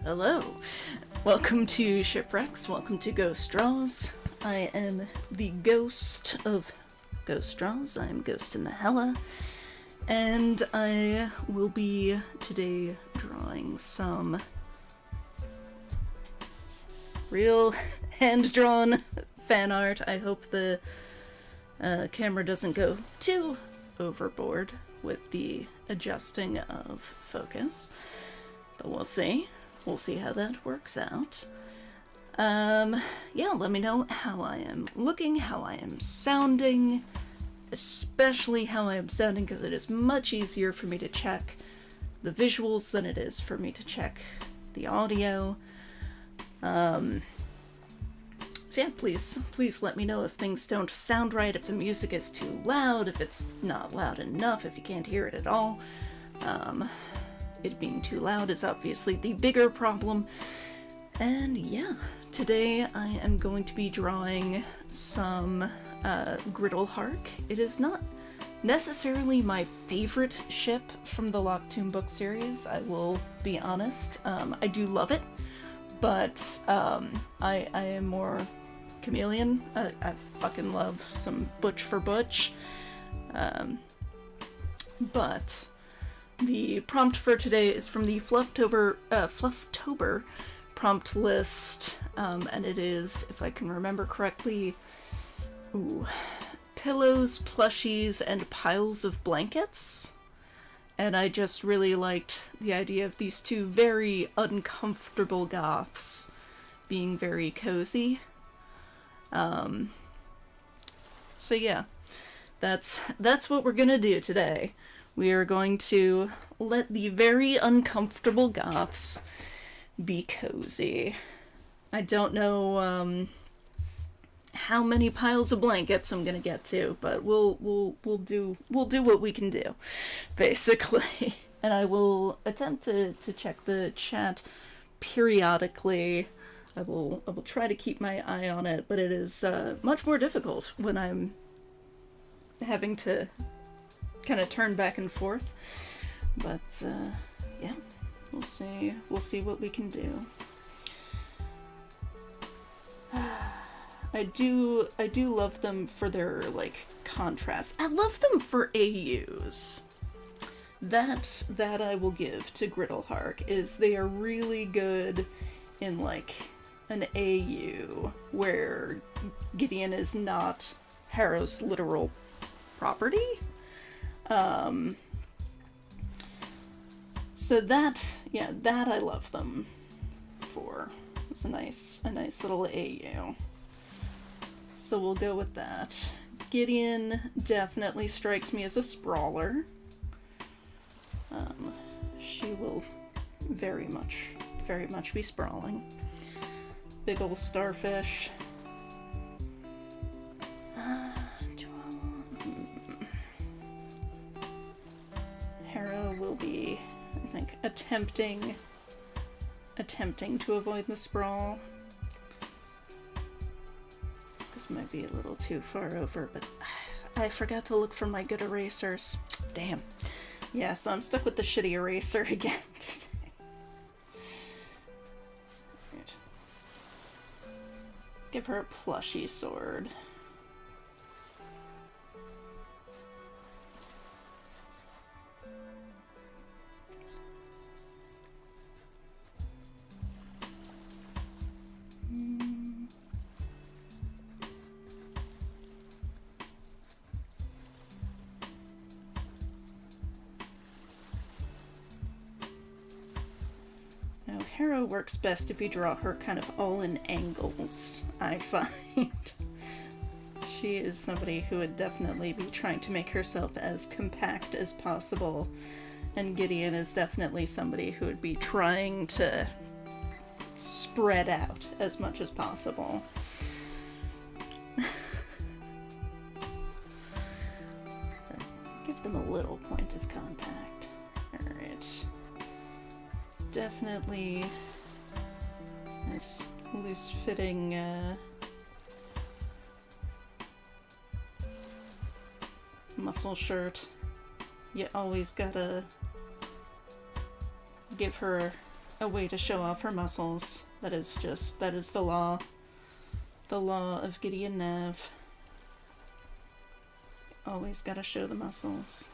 Hello, welcome to Shipwrecks, welcome to Ghost Draws. I am the ghost of Ghost Draws, I am Ghost in the Hella, and I will be today drawing some real hand-drawn fan art. I hope the camera doesn't go too overboard with the adjusting of focus, but we'll see. We'll see how that works out. Yeah, let me know how I am looking, how I am sounding, especially how I am sounding, because it is much easier for me to check the visuals than it is for me to check the audio. So yeah, please let me know if things don't sound right, if the music is too loud, if it's not loud enough, if you can't hear it at all. It being too loud is obviously the bigger problem. And yeah, today I am going to be drawing some Griddlehark. It is not necessarily my favorite ship from the Locktoon book series, I will be honest. I do love it, but I am more Chameleon. I fucking love some Butch for Butch. But the prompt for today is from the Flufftober prompt list, and it is, if I can remember correctly, pillows, plushies, and piles of blankets. And I just really liked the idea of these two very uncomfortable goths being very cozy. So yeah, that's what we're gonna do today. We are going to let the very uncomfortable goths be cozy. I don't know how many piles of blankets I'm gonna get to, but we'll do what we can do, basically. And I will attempt to check the chat periodically. I will try to keep my eye on it, but it is much more difficult when I'm having to kind of turn back and forth. But yeah, we'll see what we can do. I do love them for their like contrast. I love them for AUs. That I will give to Griddlehark, is they are really good in like an AU where Gideon is not Harrow's literal property. So that I love them for. It's a nice little AU. So we'll go with that. Gideon definitely strikes me as a sprawler. She will very much be sprawling. Big ol' starfish. Harrow will be, I think, attempting to avoid the sprawl. This might be a little too far over, but I forgot to look for my good erasers. Damn. Yeah, so I'm stuck with the shitty eraser again today. Right. Give her a plushy sword. Now, Harrow works best if you draw her kind of all in angles, I find. She is somebody who would definitely be trying to make herself as compact as possible, and Gideon is definitely somebody who would be trying to spread out as much as possible. Give them a little point of contact. Alright. Definitely nice loose-fitting muscle shirt. You always gotta give her a way to show off her muscles. That is the law. The law of Gideon Nav. Always gotta show the muscles.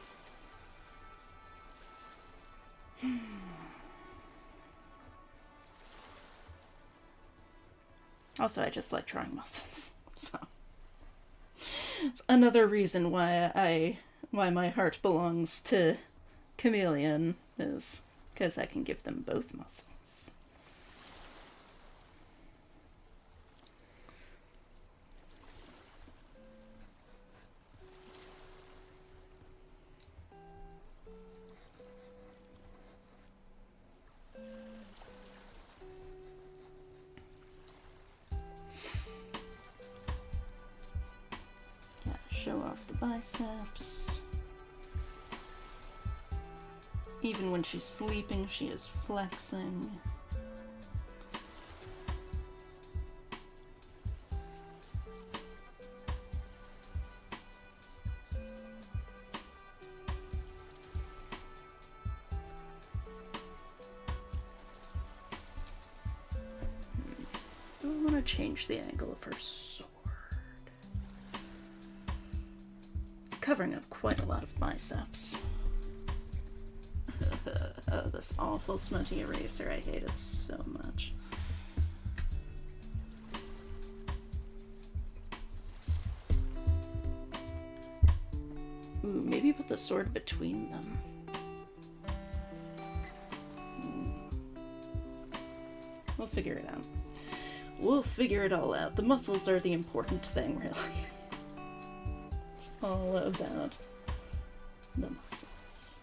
Also, I just like drawing muscles, so it's another reason why my heart belongs to Chameleon, is because I can give them both muscles. Show off the biceps. Even when she's sleeping, she is flexing. Do I want to change the angle of her sword? Covering up quite a lot of biceps. Oh, this awful smudgy eraser. I hate it so much. Ooh, maybe put the sword between them. We'll figure it out. We'll figure it all out. The muscles are the important thing, really. All about the muscles.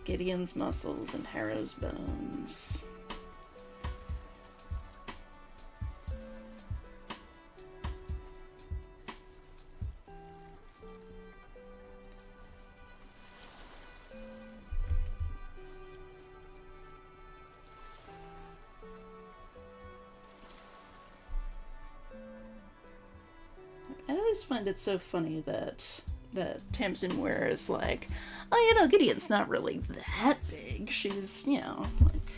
Gideon's muscles and Harrow's bones. I always find it so funny that Tamsin Ware is like, oh, you know, Gideon's not really that big. She's, you know, like,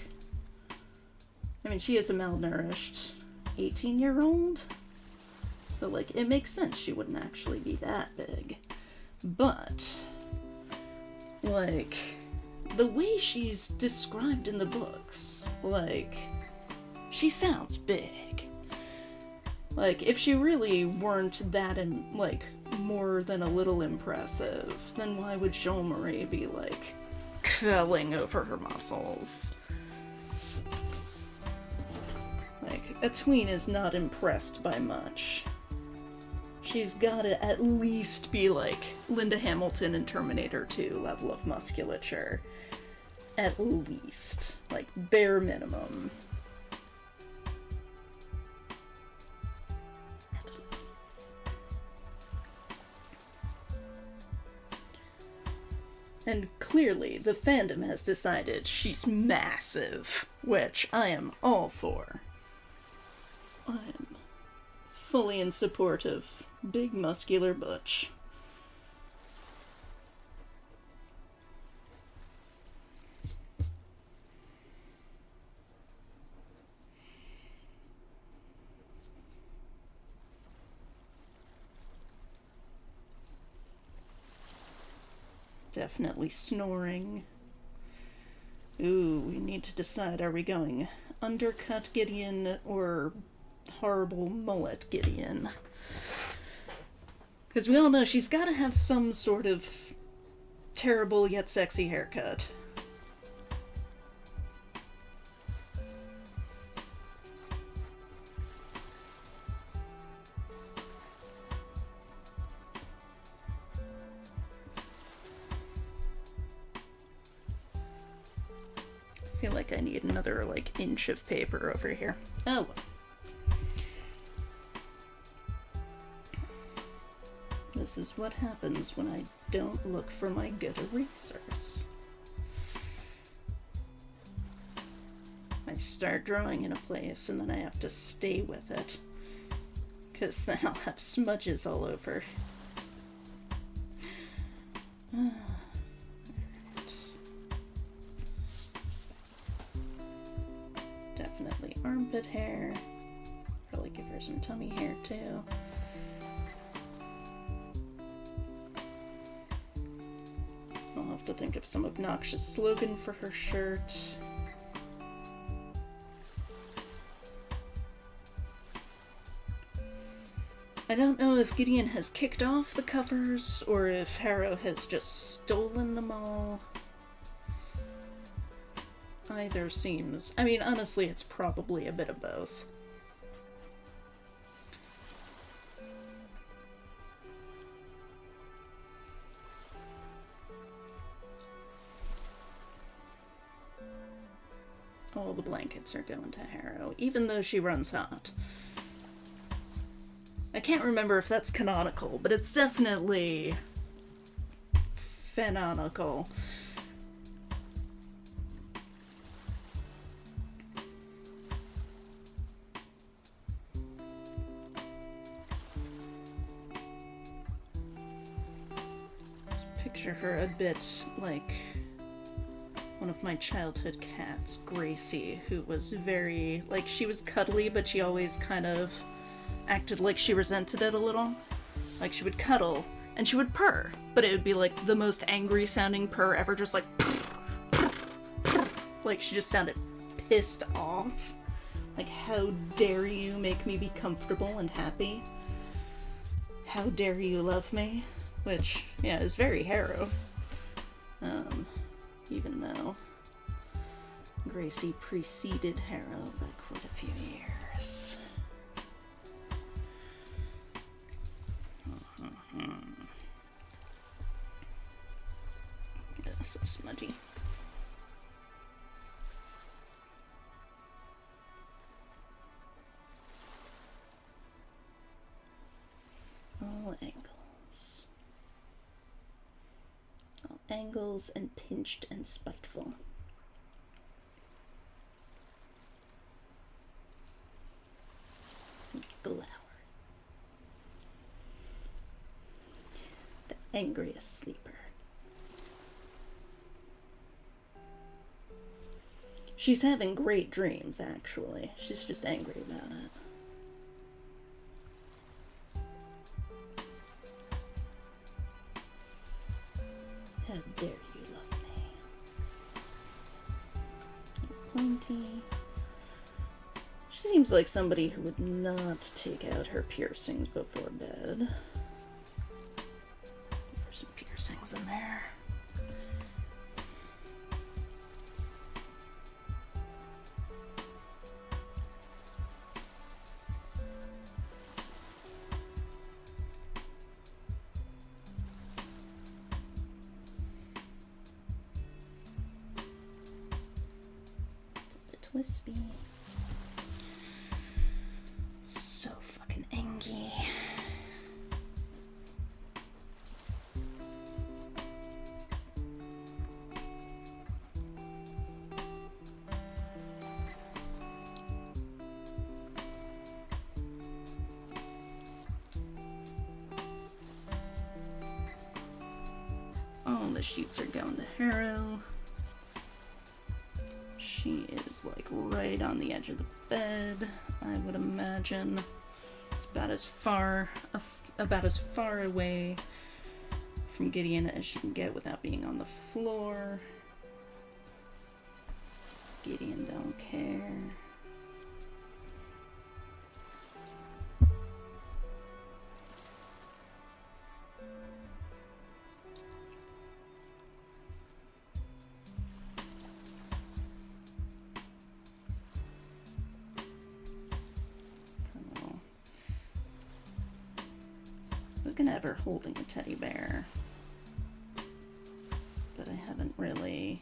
I mean, she is a malnourished 18-year-old. So, like, it makes sense she wouldn't actually be that big. But, like, the way she's described in the books, like, she sounds big. Like, if she really weren't that, like, more than a little impressive, then why would Jean-Marie be, like, quelling over her muscles? Like, a tween is not impressed by much. She's gotta at least be, like, Linda Hamilton in Terminator 2 level of musculature. At least. Like, bare minimum. And clearly, the fandom has decided she's massive, which I am all for. I am fully in support of big muscular butch. Definitely snoring. Ooh, we need to decide, are we going undercut Gideon or horrible mullet Gideon? Because we all know she's got to have some sort of terrible yet sexy haircut. I feel like I need another, like, inch of paper over here. Oh well. This is what happens when I don't look for my good erasers. I start drawing in a place and then I have to stay with it, because then I'll have smudges all over. armpit hair. Probably give her some tummy hair too. I'll have to think of some obnoxious slogan for her shirt. I don't know if Gideon has kicked off the covers or if Harrow has just stolen them all. Either seems... I mean, honestly, it's probably a bit of both. All the blankets are going to Harrow, even though she runs hot. I can't remember if that's canonical, but it's definitely fanonical. Just picture her a bit like one of my childhood cats, Gracie, who was very, like, she was cuddly, but she always kind of acted like she resented it a little. Like, she would cuddle, and she would purr, but it would be like the most angry sounding purr ever, just like like she just sounded pissed off. Like, how dare you make me be comfortable and happy? How dare you love me? Which, yeah, is very Harrow. Even though Gracie preceded Harrow by quite a few years. Yeah, so smudgy. All angles. All angles and pinched and spiteful. Glower. The angriest sleeper. She's having great dreams, actually. She's just angry about it. How dare you love me? Pointy. She seems like somebody who would not take out her piercings before bed. There's some piercings in there. It's a bit wispy. So fucking angy. All the sheets are going to Harrow. She is like right on the edge of the bed, I would imagine. It's about as far away from Gideon as she can get without being on the floor. Gideon don't care. I was gonna have her holding a teddy bear, but I haven't really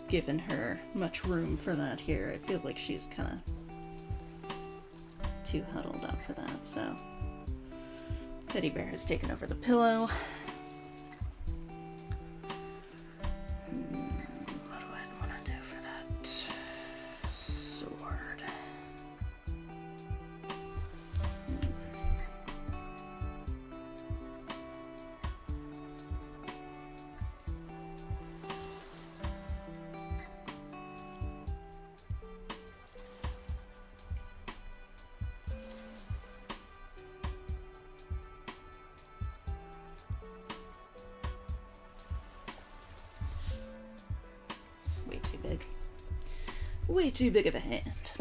given her much room for that here. I feel like she's kind of too huddled up for that, so teddy bear has taken over the pillow. What do I want to do for that sword? way too big of a hand.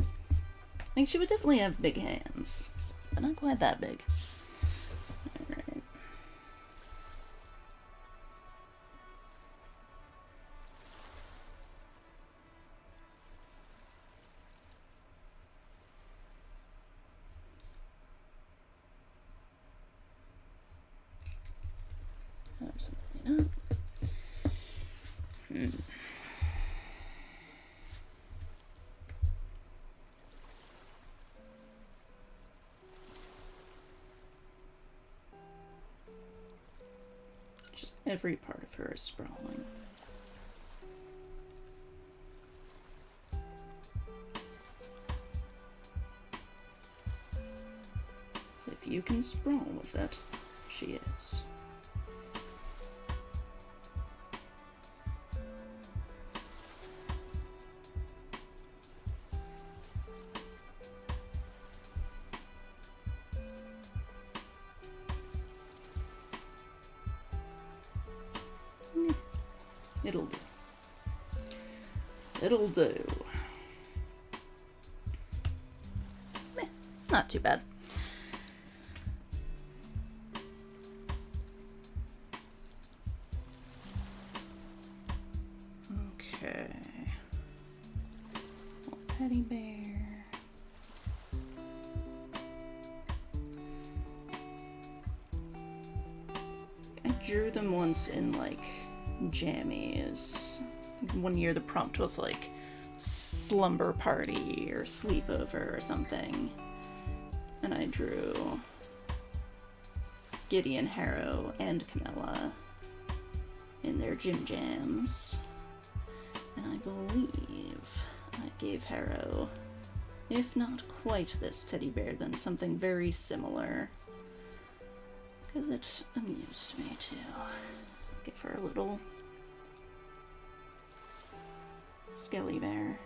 Like, she would definitely have big hands, but not quite that big. Alright. Absolutely not. Just every part of her is sprawling. So if you can sprawl with it, she is. It'll do. It'll do. Not too bad. Okay. Teddy bear. I drew them once in, like, jammies. One year the prompt was like slumber party or sleepover or something, and I drew Gideon, Harrow, and Camilla in their gym jams, and I believe I gave Harrow, if not quite this teddy bear, then something very similar, because it amused me too. Give her a little skelly bear.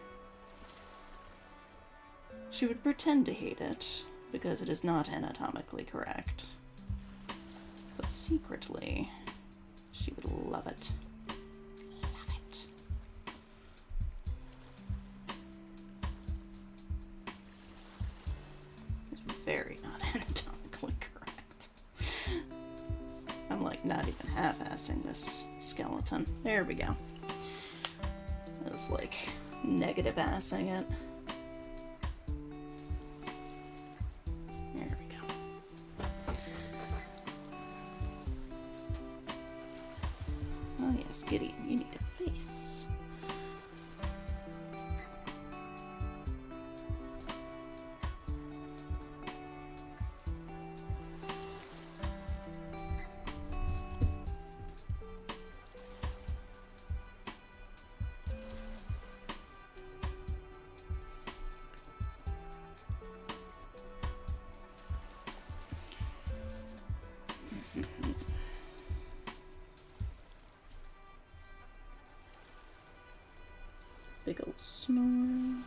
She would pretend to hate it, because it is not anatomically correct. But secretly, she would love it. Love it. It's very not anatomically correct. I'm like not even half-assing this skeleton. There we go. I was like negative-assing it. There we go. Oh yes, Gideon, you need a face. Big old snore.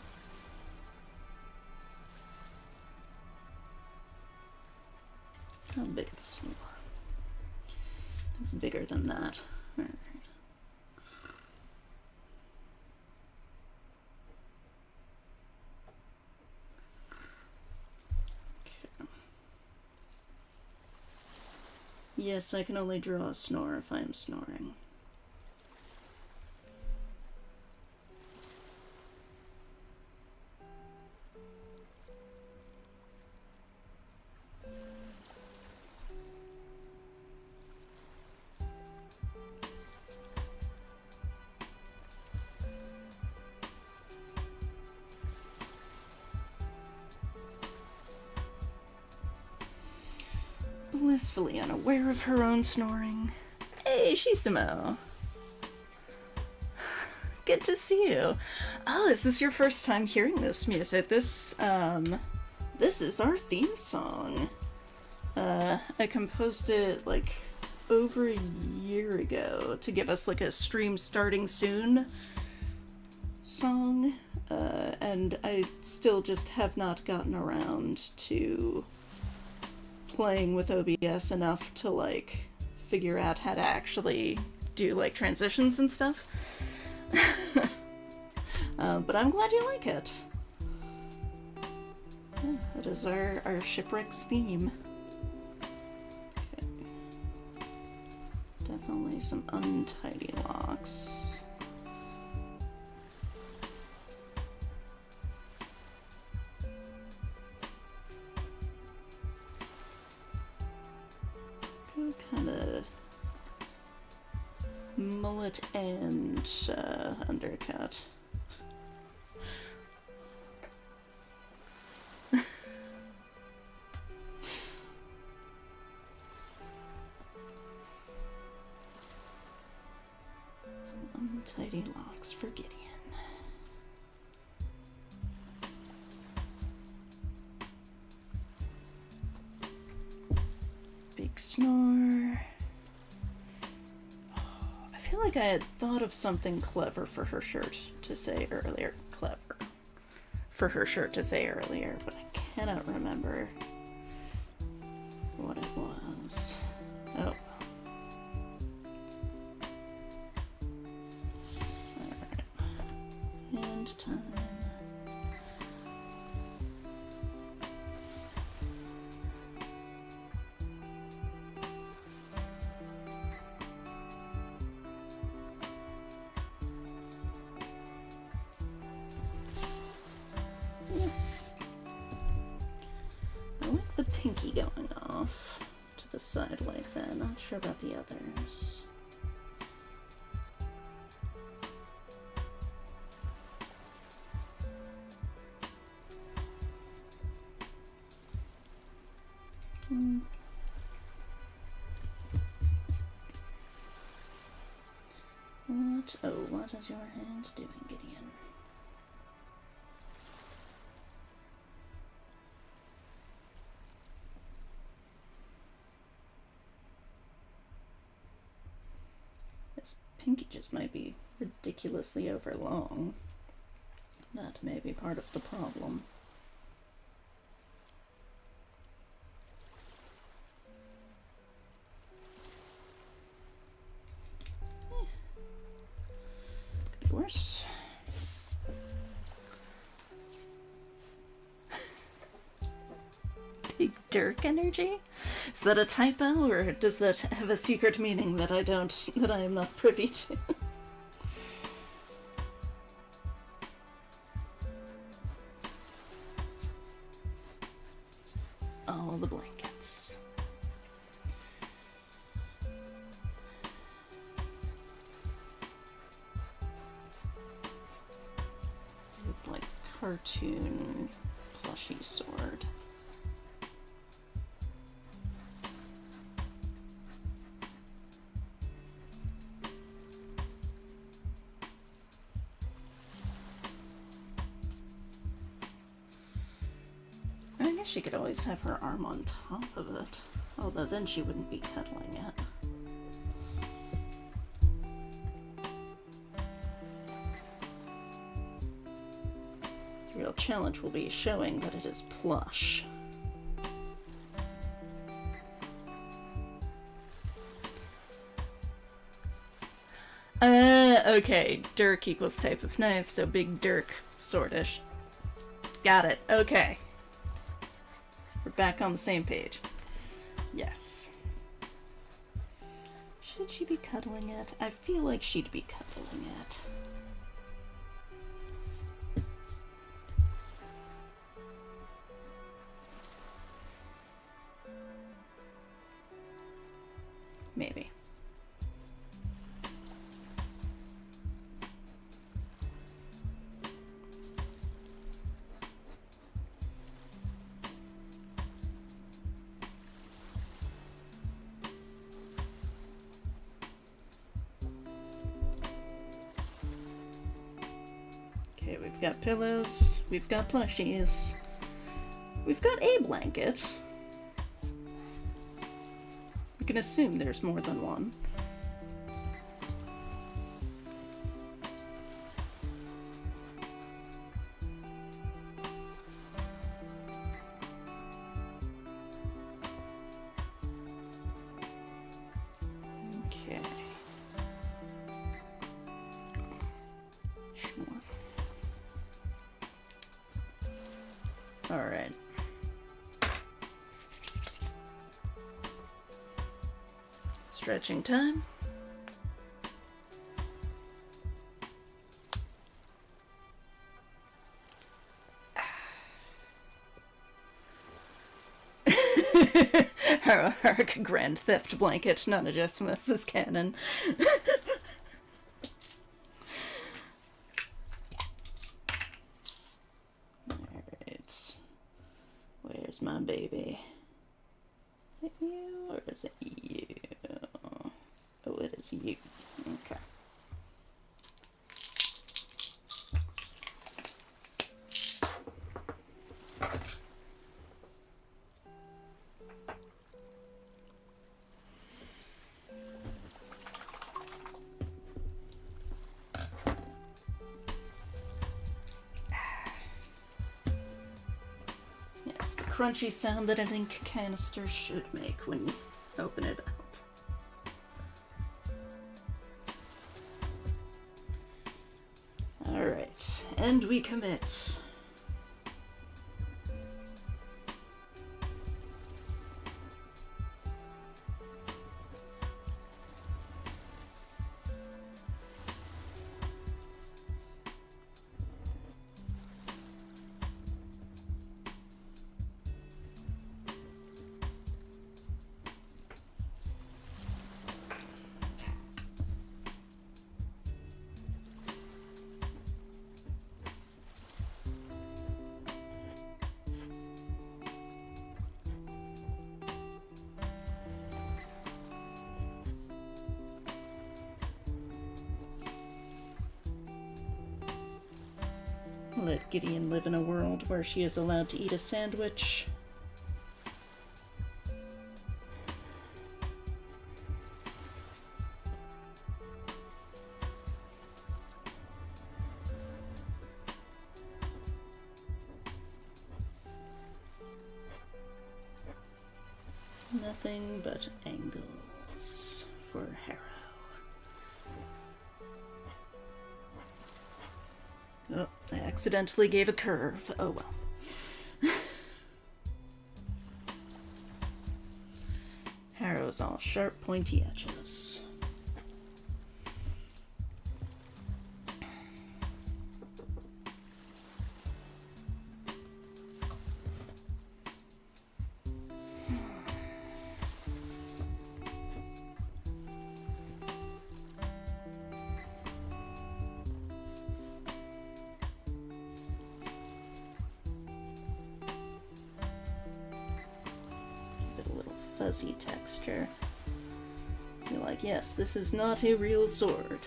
How big of a snore? Bigger than that. All right. Okay. Yes, I can only draw a snore if I am snoring. Blissfully unaware of her own snoring. Hey, Shisumo. Good to see you. Oh, is this your first time hearing this music? This is our theme song. I composed it, like, over a year ago to give us, like, a stream starting soon song, and I still just have not gotten around to playing with OBS enough to, like, figure out how to actually do, like, transitions and stuff. But I'm glad you like it. Yeah, it is our shipwreck's theme. Okay. Definitely some untidy locks. Kind of mullet and undercut. Some untidy locks for Gideon. Big snore. I feel like I had thought of something clever for her shirt to say earlier. Clever. For her shirt to say earlier, but I cannot remember what it was. Oh. Alright. Hand time. Pinky going off to the side like that. Not sure about the others. What? Oh, what is your hand doing, Gideon? Pinky just might be ridiculously overlong. That may be part of the problem. Could be worse. Big Dirk energy? Is that a typo, or does that have a secret meaning that I am not privy to? All the blankets. Like cartoon plushie sword. I guess she could always have her arm on top of it, although then she wouldn't be cuddling it. The real challenge will be showing that it is plush. Okay, Dirk equals type of knife, so big Dirk, sortish. Got it, okay. We're back on the same page. Yes. Should she be cuddling it? I feel like she'd be cuddling it. Maybe. Okay, we've got pillows, we've got plushies, we've got a blanket. We can assume there's more than one. Okay. Sure. Alright. Stretching time. Harrowhark Grand Theft Blanket, Nonagesimus is canon. Alright. Where's my baby? Is it you or is it you? Oh, it is you. Okay. Yes, the crunchy sound that an ink canister should make when you open it up. Alright, and we commit. Let Gideon live in a world where she is allowed to eat a sandwich. Nothing but angles for Harrow. Oh, I accidentally gave a curve. Oh well. Harrow's all sharp, pointy edges. Fuzzy texture. You're like, yes, this is not a real sword.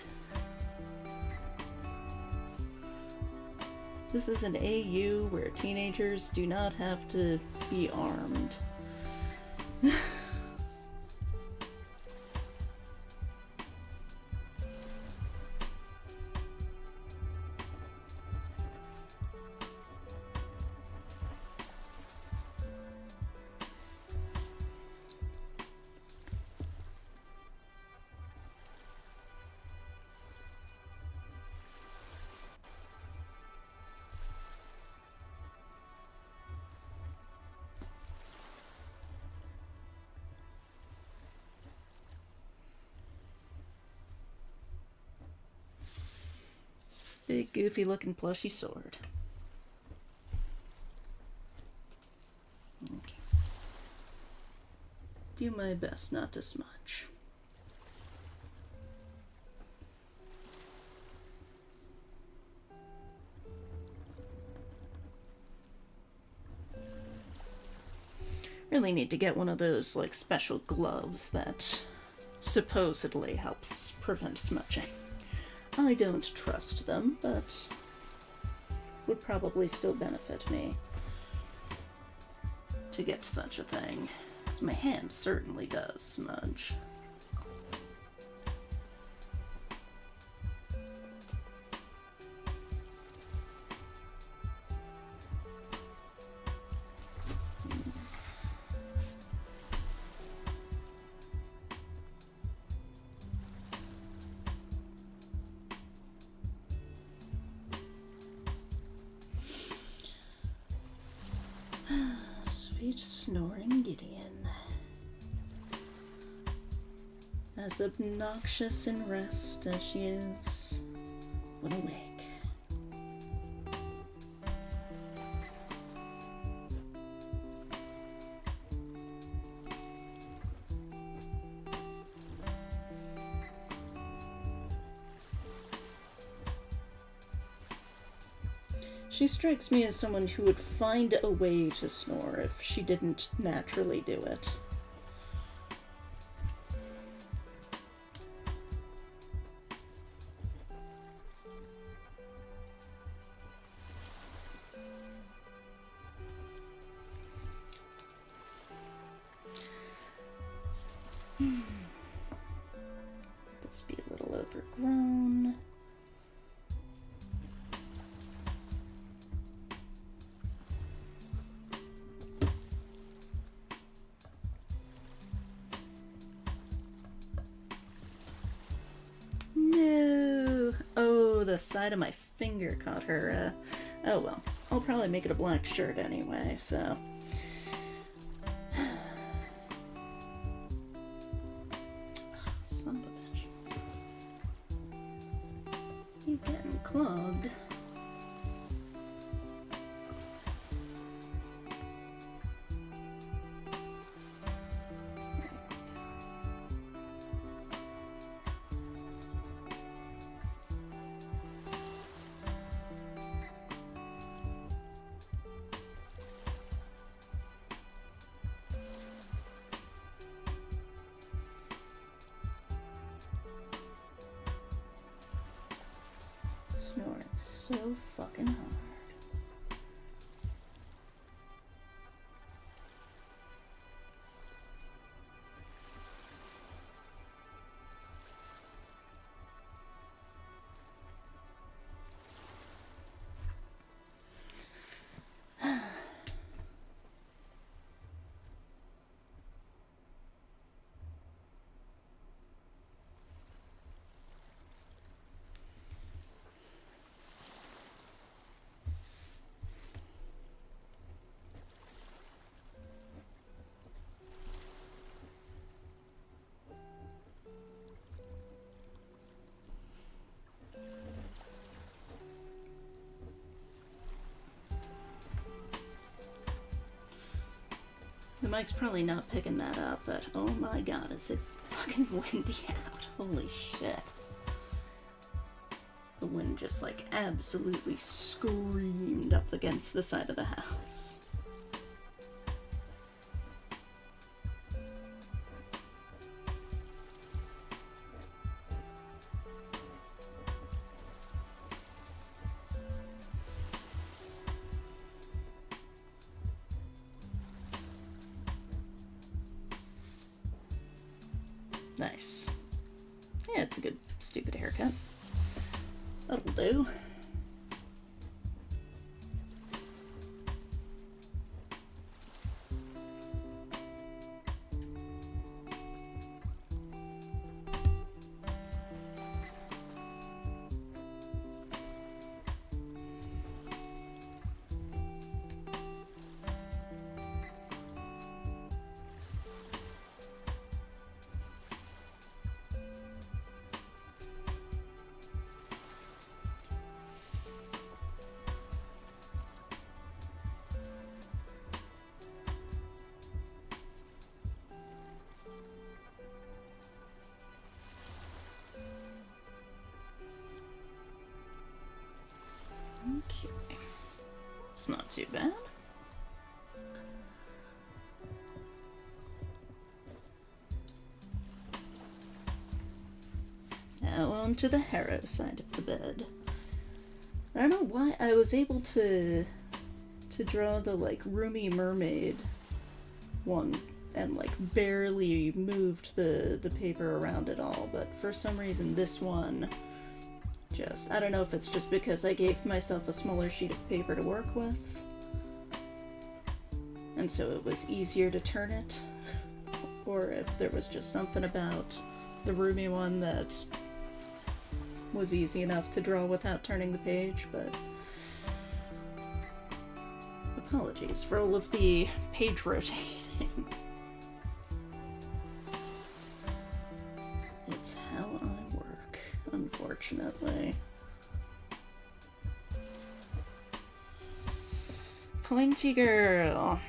This is an AU where teenagers do not have to be armed. Big, goofy-looking plushy sword. Okay. Do my best not to smudge. Really need to get one of those, like, special gloves that supposedly helps prevent smudging. I don't trust them, but would probably still benefit me to get such a thing, as my hand certainly does smudge. snoring Gideon. As obnoxious in rest as she is when awake. She strikes me as someone who would find a way to snore if she didn't naturally do it. This be a little overgrown. No! Oh, the side of my finger caught her. Oh well. I'll probably make it a black shirt anyway, so. Son of a bitch. You getting clogged. Snoring so fucking hard. The mic's probably not picking that up, but oh my god, is it fucking windy out. Holy shit. The wind just like absolutely screamed up against the side of the house. Nice. Yeah, it's a good stupid haircut. That'll do. Okay. It's not too bad. Now on to the Harrow side of the bed. I don't know why I was able to draw the like roomy mermaid one and like barely moved the paper around at all, but for some reason this one just, I don't know if it's just because I gave myself a smaller sheet of paper to work with, and so it was easier to turn it, or if there was just something about the roomy one that was easy enough to draw without turning the page, but Apologies for all of the page rotating. It's how I work, unfortunately. Pointy girl.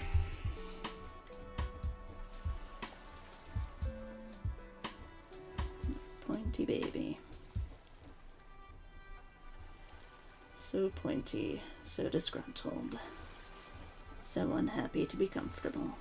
Pointy baby. So pointy, so disgruntled. So unhappy to be comfortable.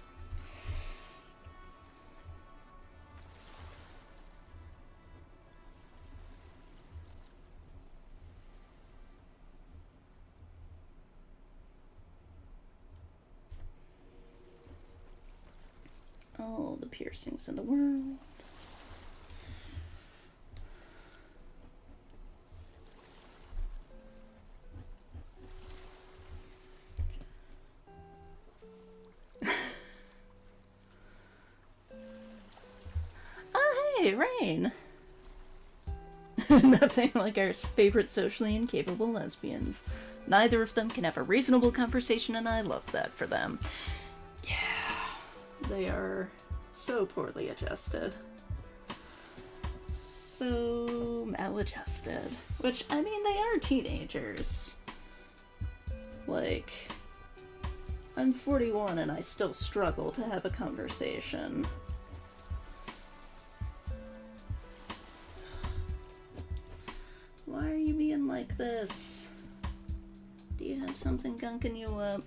All the piercings in the world. Oh, hey, Rain! Nothing like our favorite socially incapable lesbians. Neither of them can have a reasonable conversation, and I love that for them. Yeah. They are so poorly adjusted. So maladjusted. Which, I mean, they are teenagers. Like, I'm 41 and I still struggle to have a conversation. Why are you being like this? Do you have something gunking you up?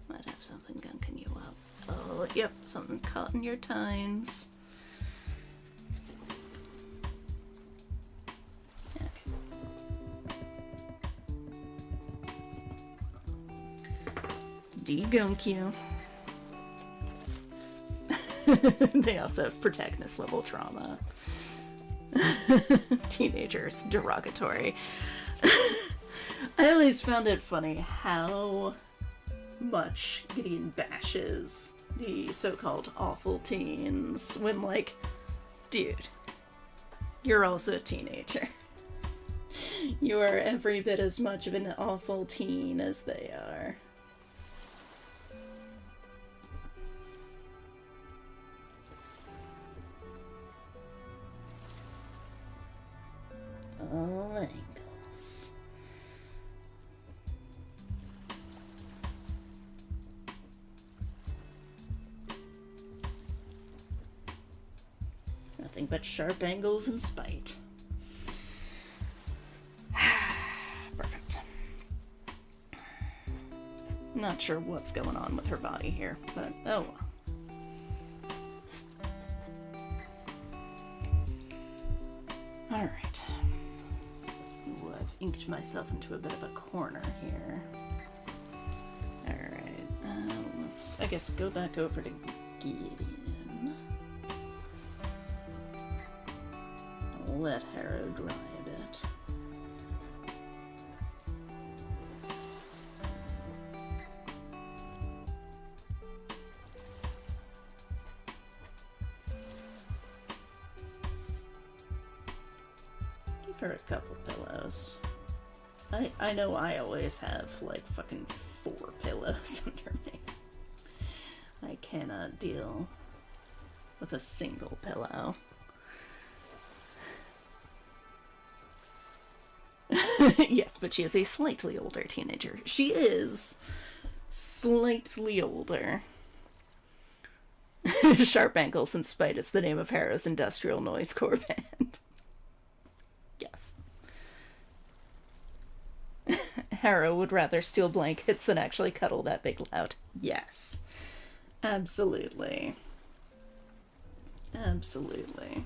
Might have something gunking you up. Oh, yep, something's caught in your tines. De-gunk you. They also have protagonist level trauma. Teenagers, derogatory. I always found it funny how much Gideon bashes the so-called awful teens when, like, dude, you're also a teenager. You are every bit as much of an awful teen as they are. All angles. Nothing but sharp angles and spite. Perfect. Not sure what's going on with her body here, but oh well. Alright. Ooh, I've inked myself into a bit of a corner here. Alright, let's, I guess, go back over to Gideon. I'll let Harrow dry a bit. Give her a couple pillows. I know I always have, like, fucking 4 pillows under me. I cannot deal with a single pillow. Yes, but she is a slightly older teenager. She is slightly older. Sharp Ankles and Spite is the name of Harrow's industrial noisecore band. Yes. Harrow would rather steal blankets than actually cuddle that big lout. Yes. Absolutely. Absolutely.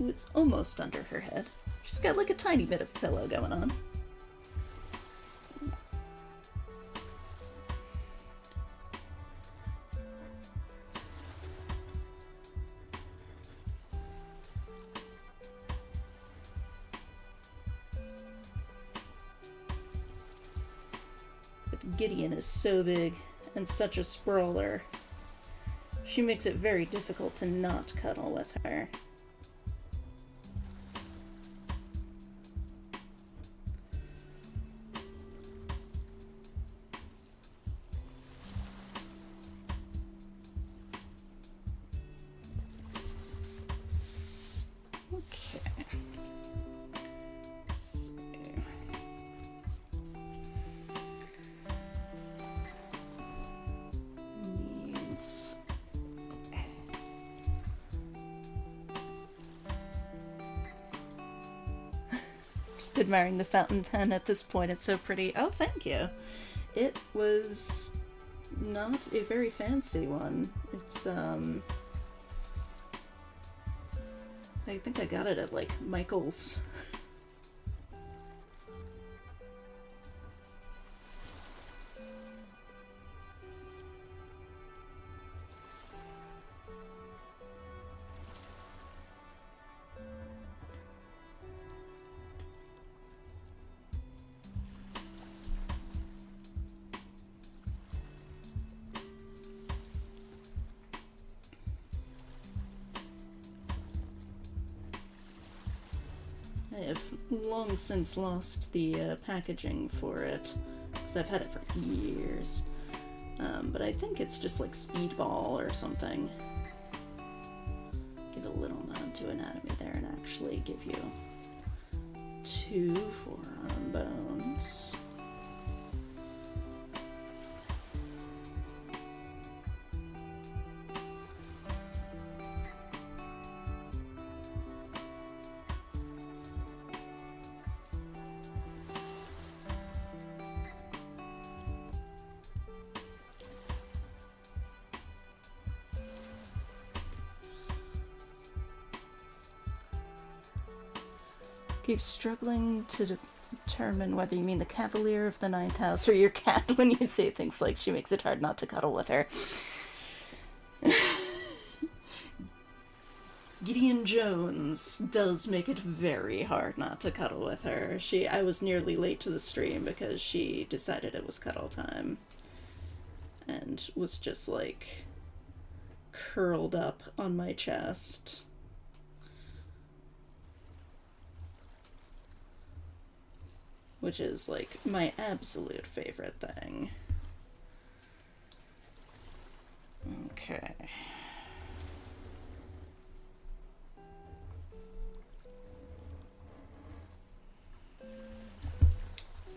Ooh, it's almost under her head. She's got like a tiny bit of pillow going on. But Gideon is so big and such a sprawler. She makes it very difficult to not cuddle with her. Just admiring the fountain pen at this point. It's so pretty. Oh, thank you. It was not a very fancy one. It's, I think I got it at, like, Michael's. I have long since lost the packaging for it, because I've had it for years. But I think it's just like Speedball or something. Give a little nod to anatomy there and actually give you 2 forearm bones. Keep struggling to determine whether you mean the Cavalier of the 9th house or your cat when you say things like she makes it hard not to cuddle with her. Gideon Jones does make it very hard not to cuddle with her. I was nearly late to the stream because she decided it was cuddle time. And was just like curled up on my chest. Which is, like, my absolute favorite thing. Okay.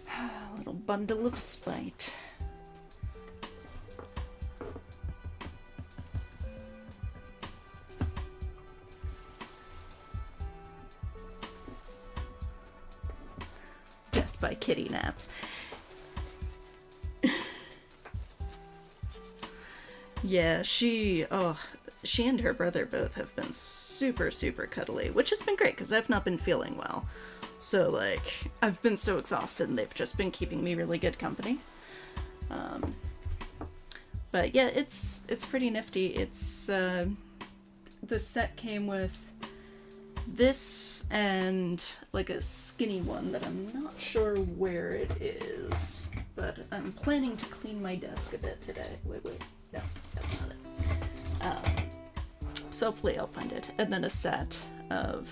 A little bundle of spite. By kitty naps. Yeah, she and her brother both have been super, super cuddly, which has been great because I've not been feeling well. So, like, I've been so exhausted and they've just been keeping me really good company. But yeah, it's pretty nifty. It's, the set came with this and like a skinny one that I'm not sure where it is, but I'm planning to clean my desk a bit today. Wait, no, that's not it. So hopefully I'll find it. And then a set of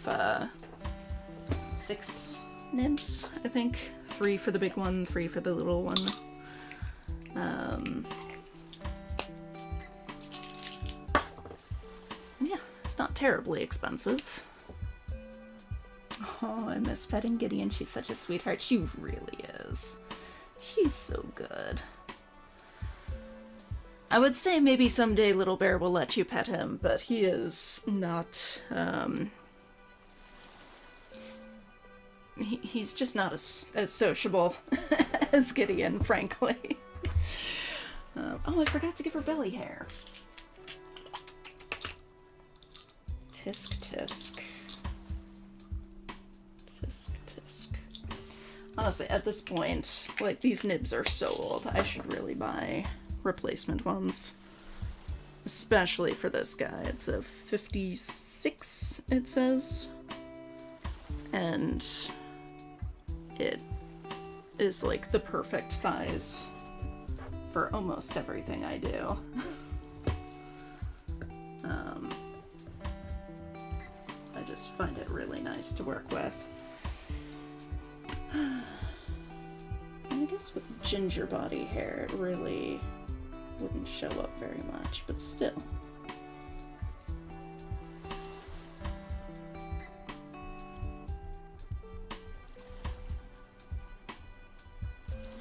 6 nibs, I think. 3 for the big one, 3 for the little one. Yeah, it's not terribly expensive. Oh, I miss petting Gideon. She's such a sweetheart. She really is. She's so good. I would say maybe someday Little Bear will let you pet him, but he is not, he's just not as sociable as Gideon, frankly. Oh, I forgot to give her belly hair. Tisk tisk. Tisk tisk. Honestly, at this point, like, these nibs are so old, I should really buy replacement ones. Especially for this guy. It's a 56, it says. And it is, like, the perfect size for almost everything I do. I just find it really nice to work with. I guess with ginger body hair, it really wouldn't show up very much, but still.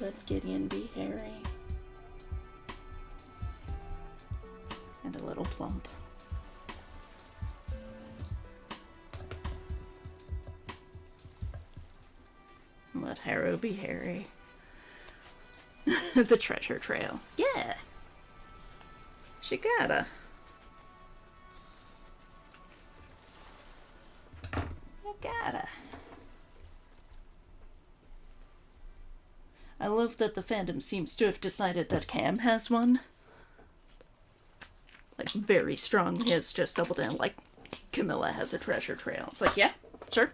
Let Gideon be hairy. And a little plump. Let Harrow be hairy. The treasure trail. Yeah! She gotta. You gotta. I love that the fandom seems to have decided that Cam has one. Like, very strongly has just doubled down, like, Camilla has a treasure trail. It's like, yeah, sure.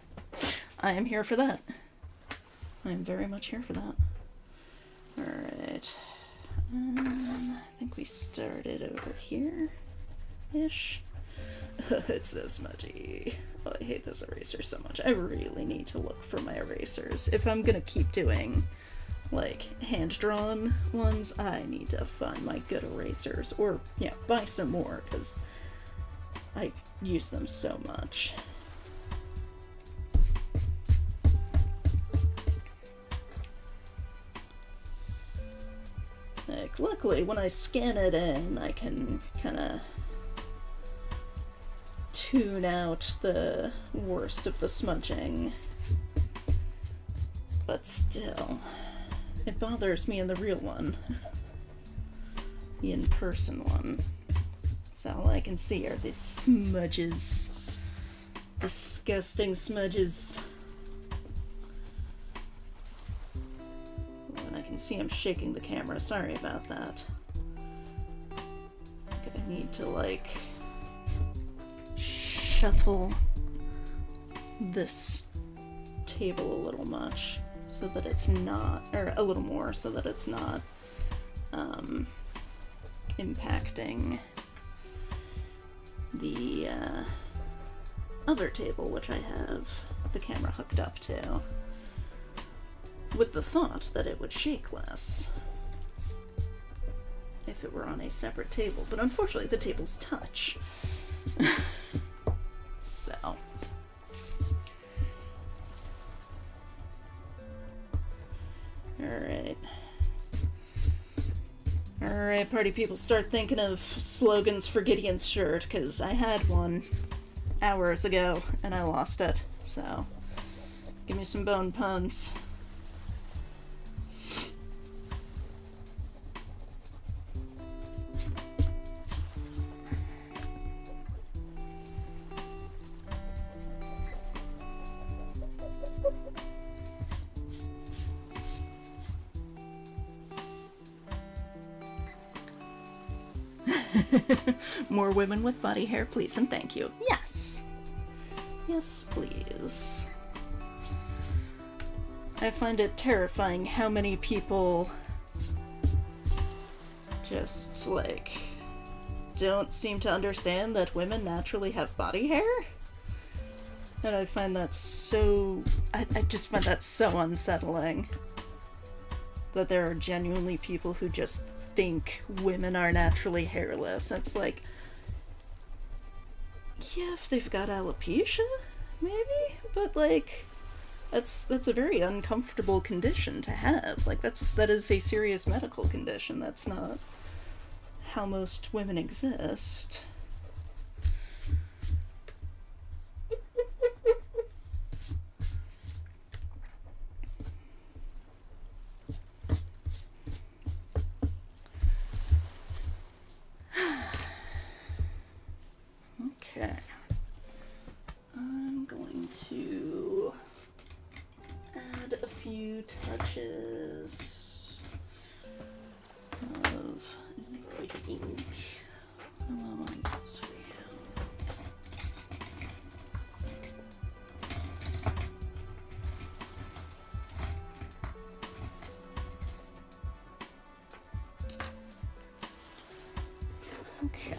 I am here for that. I am very much here for that. Alright. I think we started over here-ish. It's so smudgy. Oh, I hate this eraser so much. I really need to look for my erasers. If I'm gonna keep doing, like, hand-drawn ones, I need to find my good erasers. Or, yeah, buy some more, because I use them so much. Like, luckily, when I scan it in, I can kind of tune out the worst of the smudging. But still, it bothers me in the real one. The in-person one. So all I can see are these smudges. Disgusting smudges. And I can see I'm shaking the camera. Sorry about that. I need to, like, shuffle this table a little much so that it's not, or a little more so that it's not impacting the other table, which I have the camera hooked up to, with the thought that it would shake less if it were on a separate table. But unfortunately, the tables touch. So. Alright. Alright, party people, start thinking of slogans for Gideon's shirt, because I had one hours ago, and I lost it. So, give me some bone puns. More women with body hair, please and thank you. Yes. Yes, please. I find it terrifying how many people just, like, don't seem to understand that women naturally have body hair. And I find that so... I just find that so unsettling. That there are genuinely people who just think women are naturally hairless. It's like, yeah, if they've got alopecia, maybe, but like, that's a very uncomfortable condition to have. Like, that is a serious medical condition. That's not how most women exist. Okay, I'm going to add a few touches of liquid ink. What do I want to use for you? Okay.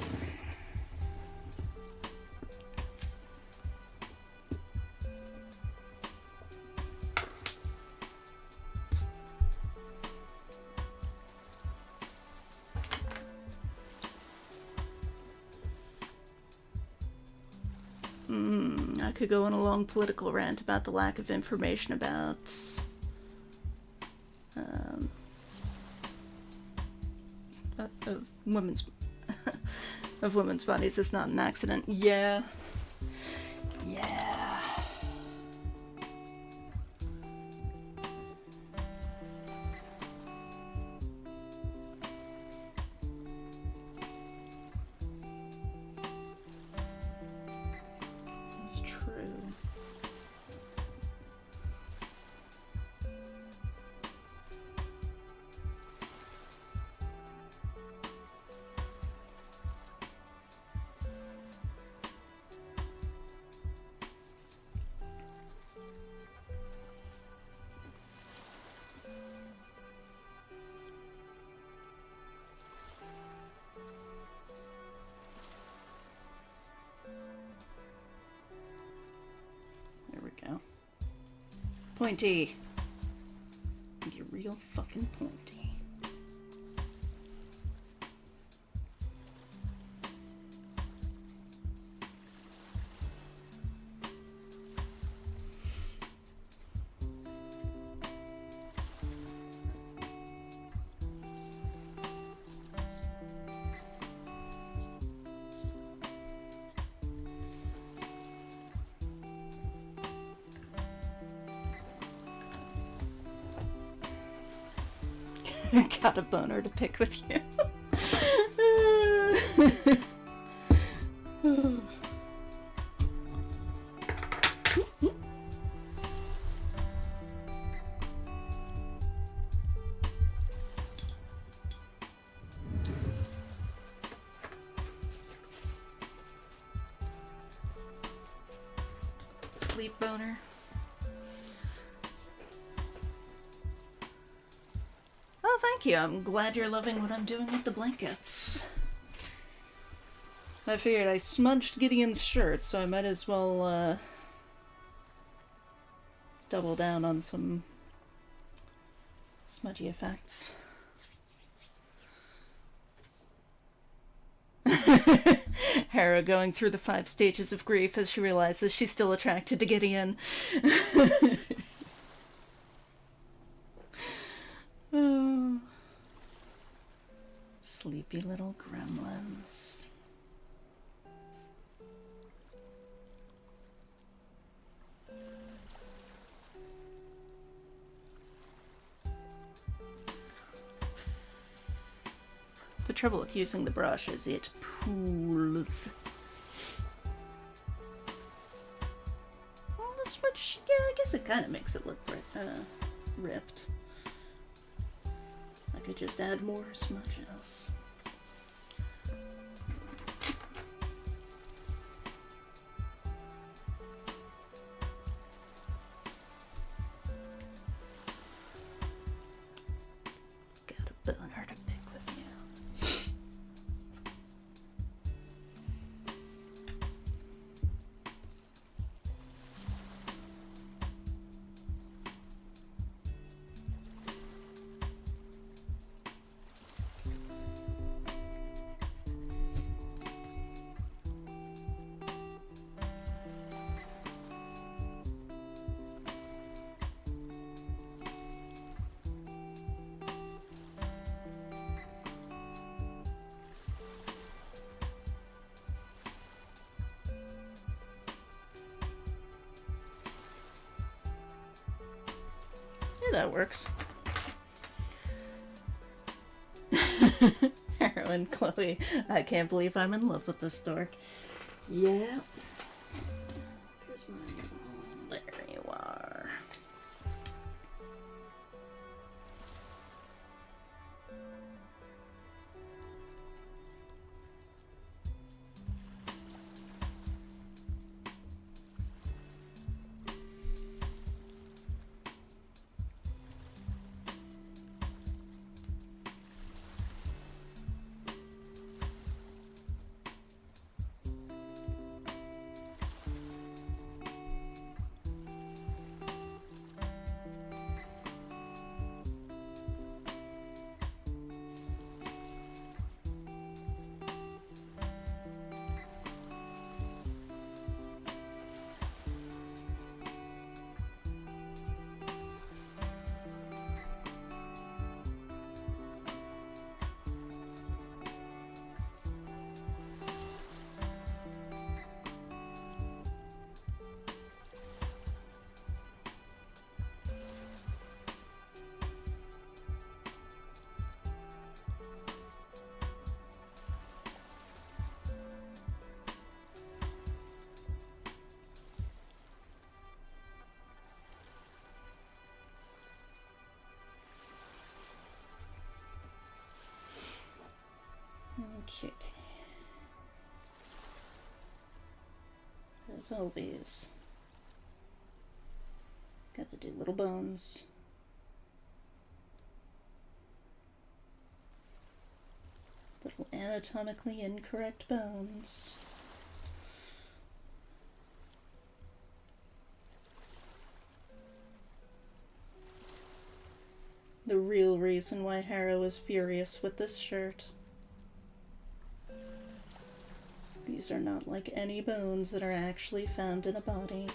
I could go on a long political rant about the lack of information about of women's of women's bodies is not an accident. Yeah. It's true. There we go. Pointy. You're real fucking pointy. Got a boner to pick with you. Sleep boner. Oh, thank you. I'm glad you're loving what I'm doing with the blankets. I figured I smudged Gideon's shirt, so I might as well, double down on some smudgy effects. Harrow going through the 5 stages of grief as she realizes she's still attracted to Gideon. Oh. Sleepy little gremlins. The trouble with using the brush is it pools. Well, the switch, yeah, I guess it kind of makes it look ripped. I could just add more smudges. Got a boner to pick with you. Yeah, that works. Harrow and Chloe. I can't believe I'm in love with this dork. Yeah. Here's my... There you are. Okay. As always, gotta do little bones. Little anatomically incorrect bones. The real reason why Harrow is furious with this shirt. These are not like any bones that are actually found in a body.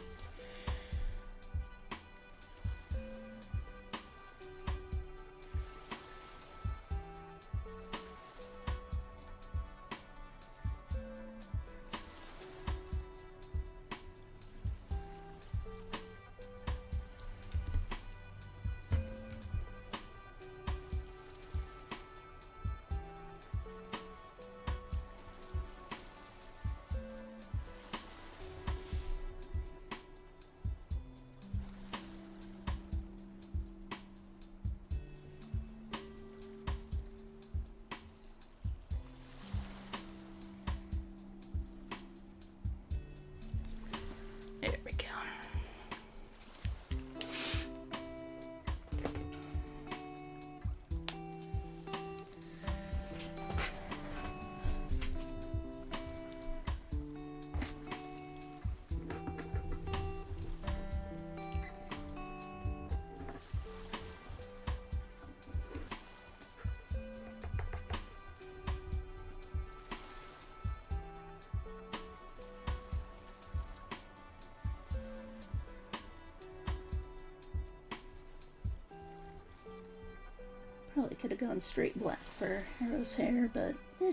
There we go. Probably could have gone straight black for Harrow's hair, but eh. I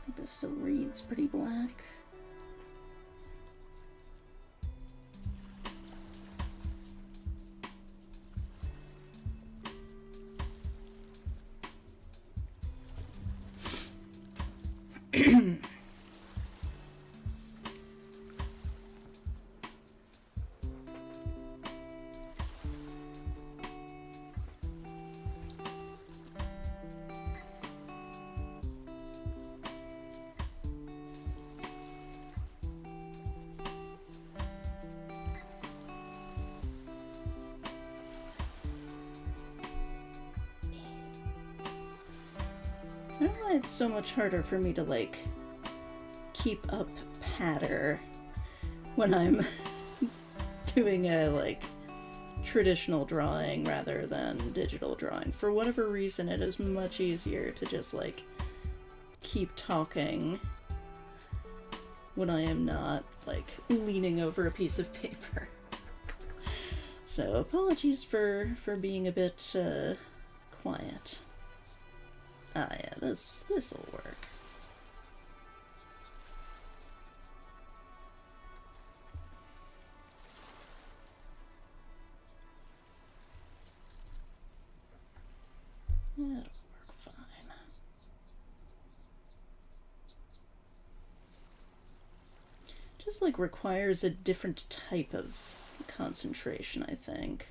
think this still reads pretty black. I don't know why it's so much harder for me to, like, keep up patter when I'm doing a, like, traditional drawing rather than digital drawing. For whatever reason, it is much easier to just, like, keep talking when I am not, like, leaning over a piece of paper. So, apologies for being a bit, quiet. Ah, yeah, this'll work. That'll work fine. Just, like, requires a different type of concentration, I think.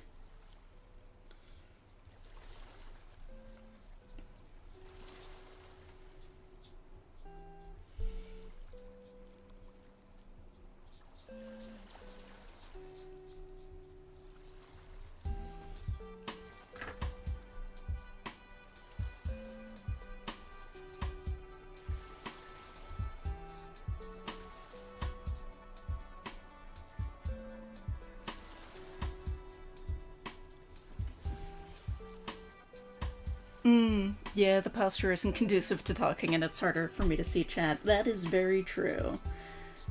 Yeah, the posture isn't conducive to talking and it's harder for me to see chat. That is very true.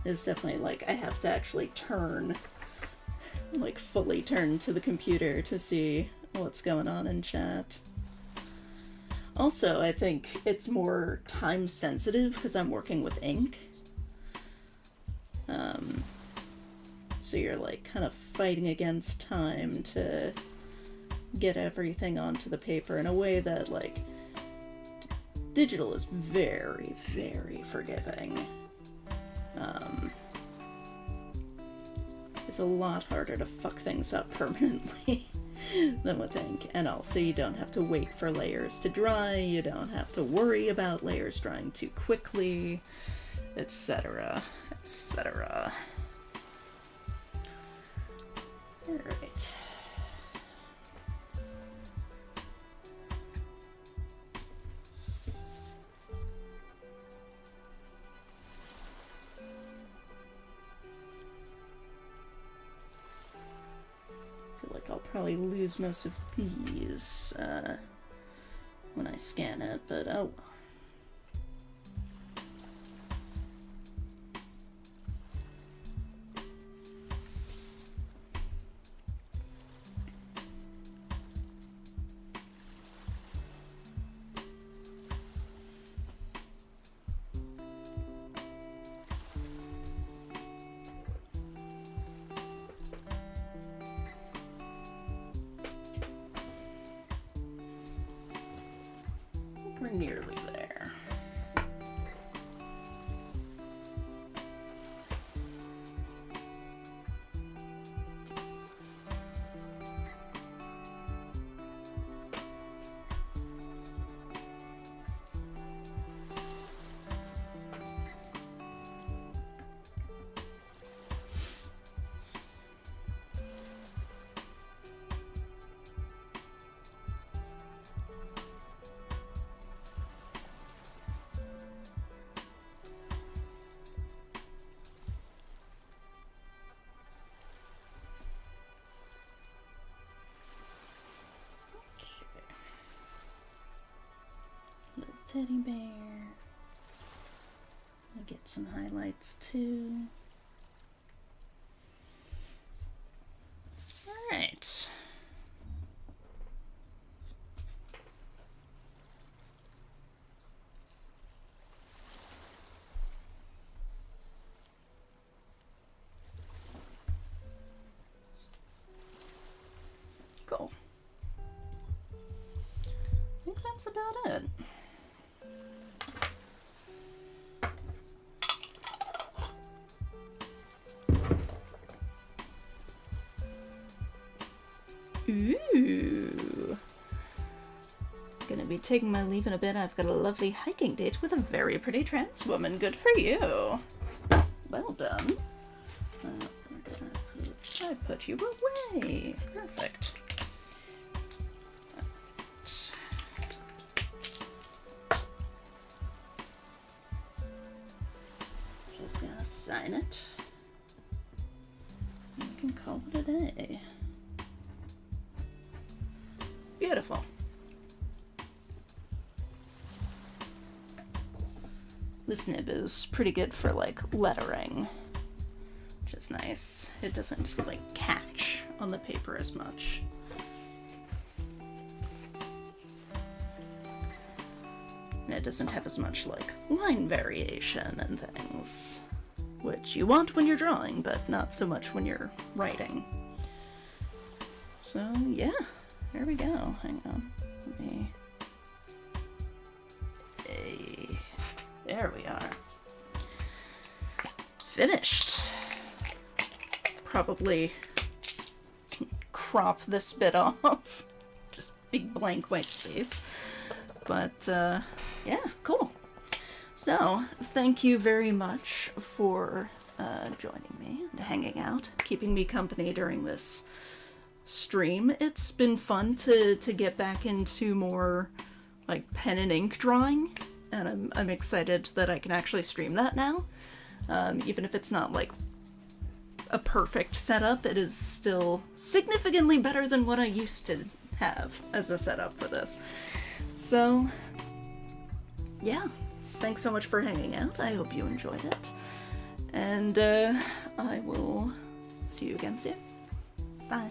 It's definitely like I have to actually turn, like fully turn to the computer to see what's going on in chat. Also, I think it's more time sensitive because I'm working with ink. So you're like kind of fighting against time to get everything onto the paper in a way that like digital is very, very forgiving. It's a lot harder to fuck things up permanently than would think. And also, you don't have to wait for layers to dry, you don't have to worry about layers drying too quickly, etc., etc. Alright. I'll probably lose most of these when I scan it, but oh well. We're nearly there. Teddy bear. I'll get some highlights too. Alright. Cool. I think that's about it. Ooh. Gonna be taking my leave in a bit. I've got a lovely hiking date with a very pretty trans woman. Good for you. Well done. I put you away. Perfect. Just gonna sign it. We can call it a day. Beautiful. This nib is pretty good for like lettering, which is nice. It doesn't like catch on the paper as much. And it doesn't have as much like line variation and things, which you want when you're drawing, but not so much when you're writing. So yeah. There we go. Hang on. Let me... Hey. There we are. Finished. Probably crop this bit off. Just big blank white space. But, yeah, cool. So, thank you very much for joining me and hanging out, keeping me company during this stream. It's been fun to get back into more like pen and ink drawing, and I'm excited that I can actually stream that now. Even if it's not like a perfect setup, it is still significantly better than what I used to have as a setup for this. So yeah, thanks so much for hanging out. I hope you enjoyed it, and I will see you again soon. Bye.